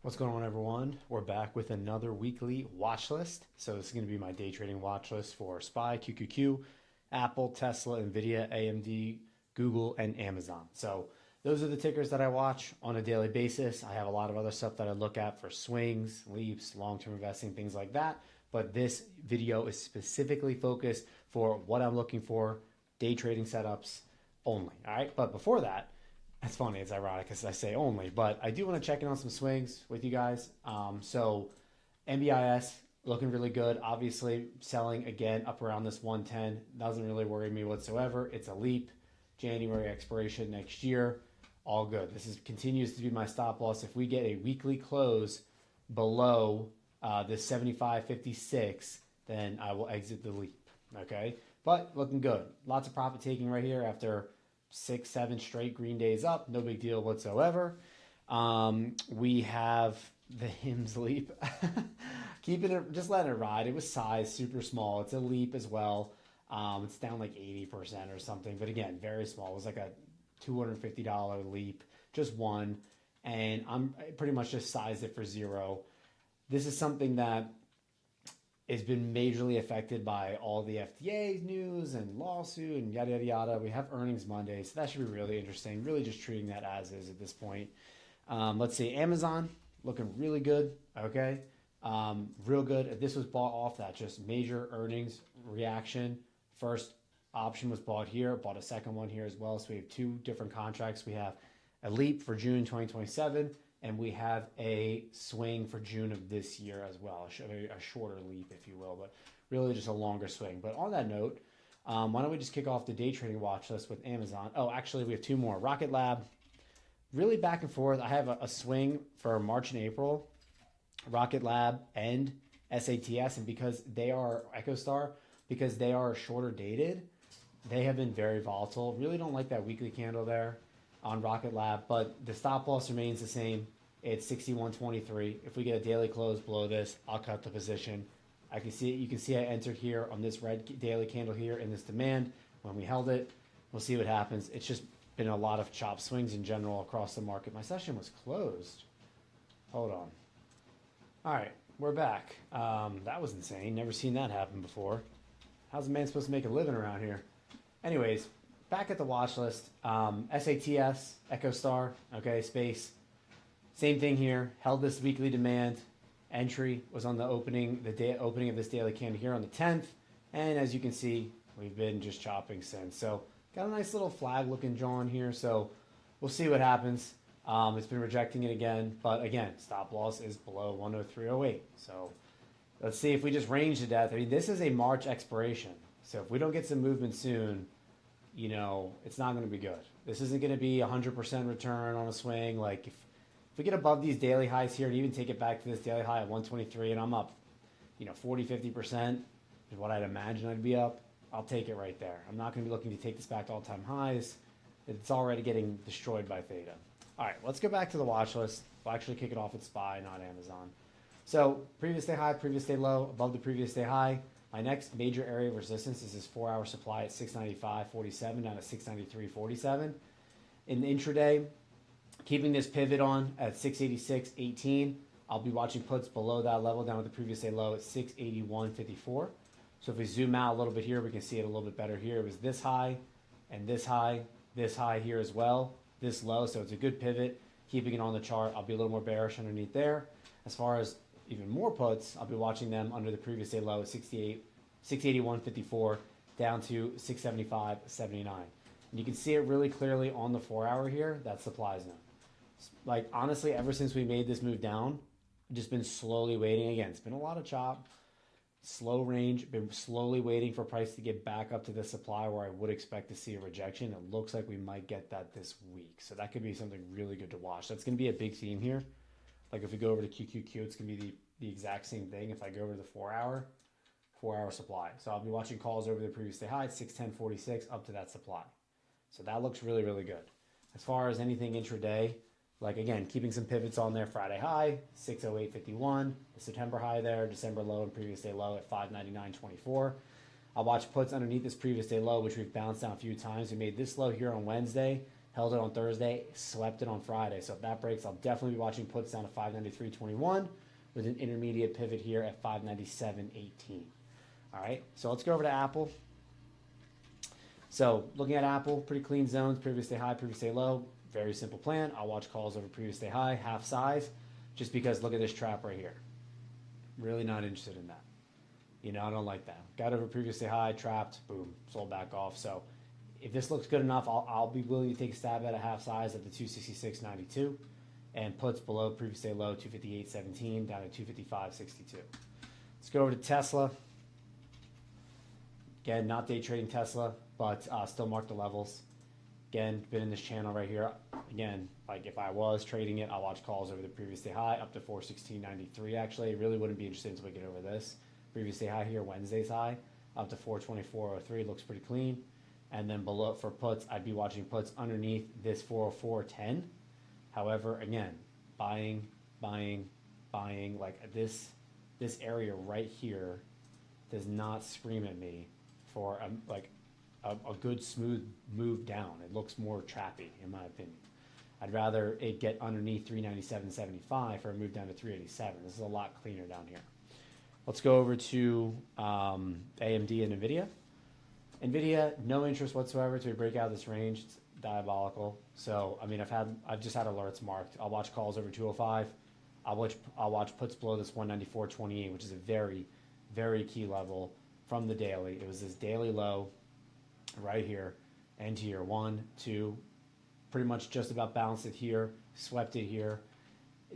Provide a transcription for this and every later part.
What's going on, everyone? We're back with another weekly watch list. So this is going to be my day trading watch list for SPY, QQQ, Apple, Tesla, Nvidia, AMD, Google, and Amazon. So those are the tickers that I watch on a daily basis. I have a lot of other stuff that I look at for swings, leaps, long-term investing, things like that. But this video is specifically focused for what I'm looking for, day trading setups only. All right. But before that, it's funny, it's ironic as I say only, but I do want to check in on some swings with you guys. So NBIS looking really good. Obviously, selling again up around this 110 doesn't really worry me whatsoever. It's a leap. January expiration next year, all good. This continues to be my stop loss. If we get a weekly close below this 75.56, then I will exit the leap. Okay, but looking good. Lots of profit taking right here after 6, 7 straight green days up. No big deal whatsoever. We have the HIMS leap. Keeping it, just letting it ride. It was size super small. It's a leap as well. It's down like 80% or something. But again, very small. It was like a $250 leap, just one. And I pretty much just sized it for 0. This is something that has been majorly affected by all the FDA news and lawsuit and yada, yada, yada. We have earnings Monday, so that should be really interesting. Really just treating that as is at this point. Let's see, Amazon looking really good, okay? Real good. If this was bought off that just major earnings reaction, first option was bought here, bought a second one here as well. So we have 2 different contracts. We have a leap for June 2027, and we have a swing for June of this year as well, a shorter leap, if you will, but really just a longer swing. But on that note, why don't we just kick off the day trading watch list with Amazon? Oh, actually, we have 2 more. Rocket Lab, really back and forth. I have a swing for March and April, Rocket Lab and SATS, and because they are EchoStar, because they are shorter dated, they have been very volatile. Really don't like that weekly candle there on Rocket Lab, but the stop loss remains the same. It's 61.23. If we get a daily close below this, I'll cut the position. I can see it. You can see I entered here on this red daily candle here in this demand when we held it. We'll see what happens. It's just been a lot of chop swings in general across the market. My session was closed. Hold on. All right, we're back. That was insane. Never seen that happen before. How's a man supposed to make a living around here? Anyways, back at the watch list, SATS, EchoStar, okay, space. Same thing here. Held this weekly demand. Entry was on the opening of this daily candle here on the 10th. And as you can see, we've been just chopping since. So got a nice little flag looking drawn here. So we'll see what happens. It's been rejecting it again. But again, stop loss is below 103.08. So let's see if we just range to death. I mean, this is a March expiration. So if we don't get some movement soon, you know, it's not going to be good. This isn't going to be 100% return on a swing. Like if we get above these daily highs here and even take it back to this daily high at 123 and I'm up, 40, 50% is what I'd imagine I'd be up, I'll take it right there. I'm not going to be looking to take this back to all-time highs. It's already getting destroyed by theta. All right, let's go back to the watch list. We'll actually kick it off at SPY, not Amazon. So previous day high, previous day low, above the previous day high. My next major area of resistance is this 4-hour supply at 695.47 down to 693.47. In the intraday, keeping this pivot on at 686.18. I'll be watching puts below that level down to the previous day low at 681.54. So if we zoom out a little bit here, we can see it a little bit better here. It was this high and this high here as well, this low. So it's a good pivot. Keeping it on the chart, I'll be a little more bearish underneath there. As far as even more puts, I'll be watching them under the previous day low at 681.54 down to 675.79. And you can see it really clearly on the 4-hour here. That supply zone. Like honestly, ever since we made this move down, I've just been slowly waiting. Again, it's been a lot of chop, slow range, been slowly waiting for price to get back up to the supply where I would expect to see a rejection. It looks like we might get that this week. So that could be something really good to watch. That's going to be a big theme here. Like if we go over to QQQ, it's going to be the exact same thing. If I go over to the 4-hour supply. So I'll be watching calls over the previous day high, 610.46 up to that supply. So that looks really, really good. As far as anything intraday, like again, keeping some pivots on there. Friday high, 608.51. The September high there, December low and previous day low at 599.24. I'll watch puts underneath this previous day low, which we've bounced down a few times. We made this low here on Wednesday held it on Thursday, swept it on Friday. So if that breaks, I'll definitely be watching puts down to 593.21 with an intermediate pivot here at 597.18. All right, so let's go over to Apple. So looking at Apple, pretty clean zones, previous day high, previous day low. Very simple plan. I'll watch calls over previous day high, half size, just because look at this trap right here. Really not interested in that. You know, I don't like that. Got over previous day high, trapped, boom, sold back off. So if this looks good enough, I'll be willing to take a stab at a half size at the 266.92 and puts below previous day low 258.17 down to 255.62. Let's go over to Tesla. Again, not day trading Tesla, but still mark the levels. Again, been in this channel right here. Again, like if I was trading it, I'll watch calls over the previous day high up to 416.93. Actually, really wouldn't be interested until we get over this. Previous day high here, Wednesday's high, up to 424.03. Looks pretty clean. And then below for puts, I'd be watching puts underneath this 404.10. However, again, buying, like this area right here does not scream at me for a good smooth move down. It looks more trappy in my opinion. I'd rather it get underneath 397.75 for a move down to 387. This is a lot cleaner down here. Let's go over to AMD and NVIDIA. NVIDIA, no interest whatsoever to break out this range. It's diabolical. So, I mean, I've just had alerts marked. I'll watch calls over 205. I'll watch puts below this 194.28, which is a very, very key level from the daily. It was this daily low right here, and here, 1, 2, pretty much just about balanced it here, swept it here.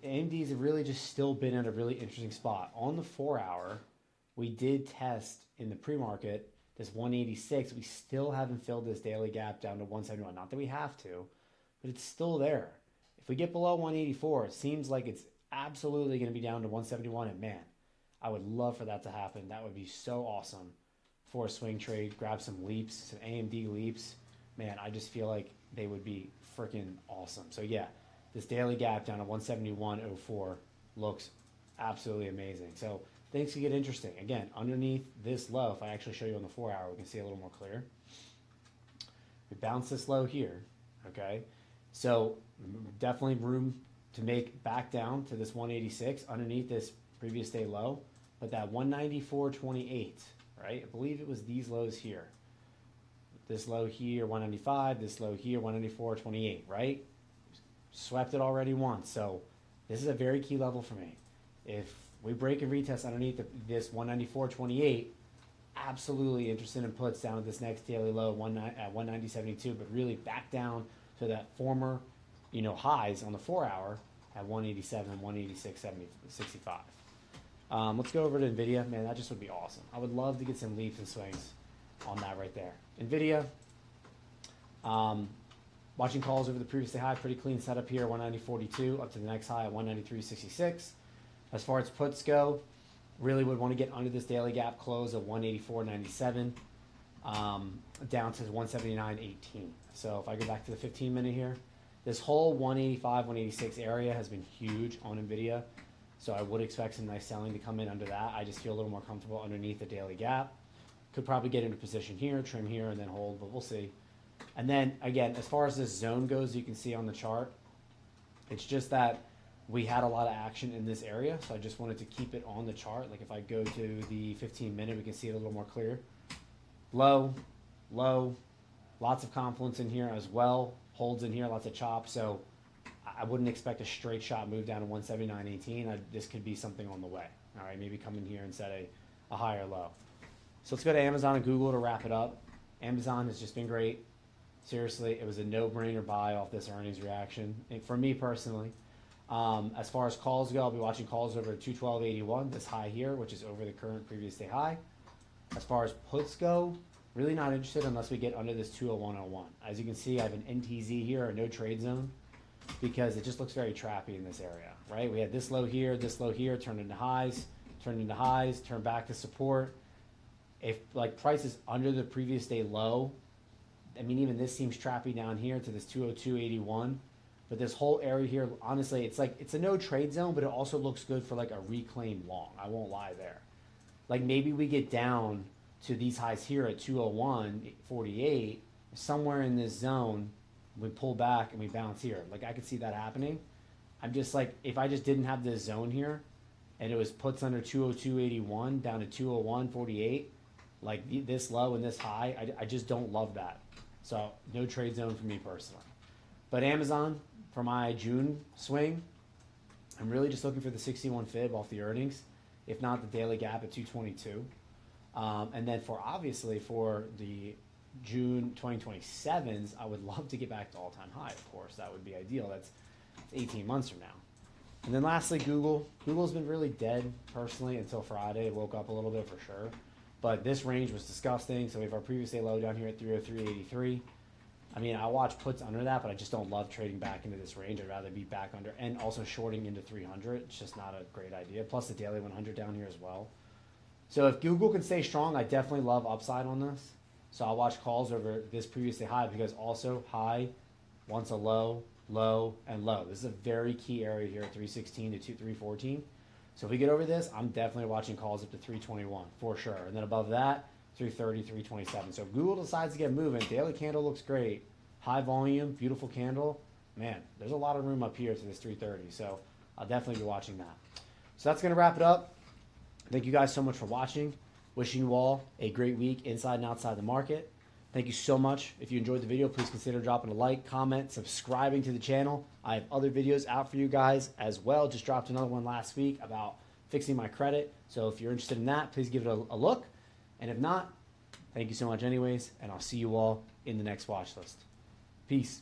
AMD's really just still been at a really interesting spot. On the 4-hour, we did test in the pre-market this 186. We still haven't filled this daily gap down to 171. Not that we have to, but it's still there. If we get below 184, it seems like it's absolutely going to be down to 171. And man, I would love for that to happen. That would be so awesome for a swing trade. Grab some leaps, some AMD leaps. Man, I just feel like they would be freaking awesome. So yeah, this daily gap down to 171.04 looks absolutely amazing. So things could get interesting. Again, underneath this low, if I actually show you on the 4-hour, we can see a little more clear. We bounce this low here, okay? So definitely room to make back down to this 186 underneath this previous day low, but that 194.28, right? I believe it was these lows here. This low here, 195, this low here, 194.28, right? Swept it already once. So this is a very key level for me. If we break and retest underneath this 194.28, absolutely interested in puts down at this next daily low at 190.72, but really back down to that former, highs on the 4-hour at 187, 186.65. Let's go over to NVIDIA. Man, that just would be awesome. I would love to get some leaps and swings on that right there. NVIDIA, watching calls over the previous day high, pretty clean setup here, 190.42 up to the next high at 193.66. As far as puts go, really would want to get under this daily gap close of 184.97 down to 179.18. So if I go back to the 15-minute here, this whole 185, 186 area has been huge on NVIDIA. So I would expect some nice selling to come in under that. I just feel a little more comfortable underneath the daily gap. Could probably get into position here, trim here, and then hold, but we'll see. And then, again, as far as this zone goes, you can see on the chart, it's just that we had a lot of action in this area, so I just wanted to keep it on the chart. Like if I go to the 15-minute, we can see it a little more clear. Low, low, lots of confluence in here as well. Holds in here, lots of chop, so I wouldn't expect a straight shot move down to 179.18. This could be something on the way. All right, maybe come in here and set a higher low. So let's go to Amazon and Google to wrap it up. Amazon has just been great. Seriously, it was a no-brainer buy off this earnings reaction. And for me personally, as far as calls go, I'll be watching calls over 212.81, this high here, which is over the current previous day high. As far as puts go, really not interested unless we get under this 201.01. As you can see, I have an NTZ here, a no trade zone, because it just looks very trappy in this area, right? We had this low here, turned into highs, turned back to support. If like price is under the previous day low, I mean, even this seems trappy down here to this 202.81. But this whole area here, honestly, it's a no trade zone, but it also looks good for like a reclaim long. I won't lie there. Like maybe we get down to these highs here at 201.48, somewhere in this zone, we pull back and we bounce here. Like I could see that happening. I'm just like, if I just didn't have this zone here and it was puts under 202.81 down to 201.48, like this low and this high, I just don't love that. So no trade zone for me personally. But Amazon, for my June swing, I'm really just looking for the 61 fib off the earnings, if not the daily gap at 222. And then obviously for the June 2027s, I would love to get back to all-time high, of course. That would be ideal. That's 18 months from now. And then lastly, Google. Google's been really dead, personally, until Friday. It woke up a little bit for sure. But this range was disgusting. So we have our previous day low down here at 303.83. I mean, I watch puts under that, but I just don't love trading back into this range. I'd rather be back under, and also shorting into 300. It's just not a great idea. Plus the daily 100 down here as well. So if Google can stay strong, I definitely love upside on this. So I'll watch calls over this previous day high, because also high, once a low, low, and low. This is a very key area here at 316 to 314. So if we get over this, I'm definitely watching calls up to 321 for sure. And then above that, 330, 327. So if Google decides to get moving, daily candle looks great. High volume, beautiful candle. Man, there's a lot of room up here to this 330. So I'll definitely be watching that. So that's going to wrap it up. Thank you guys so much for watching. Wishing you all a great week inside and outside the market. Thank you so much. If you enjoyed the video, please consider dropping a like, comment, subscribing to the channel. I have other videos out for you guys as well. Just dropped another one last week about fixing my credit. So if you're interested in that, please give it a look. And if not, thank you so much anyways, and I'll see you all in the next watch list. Peace.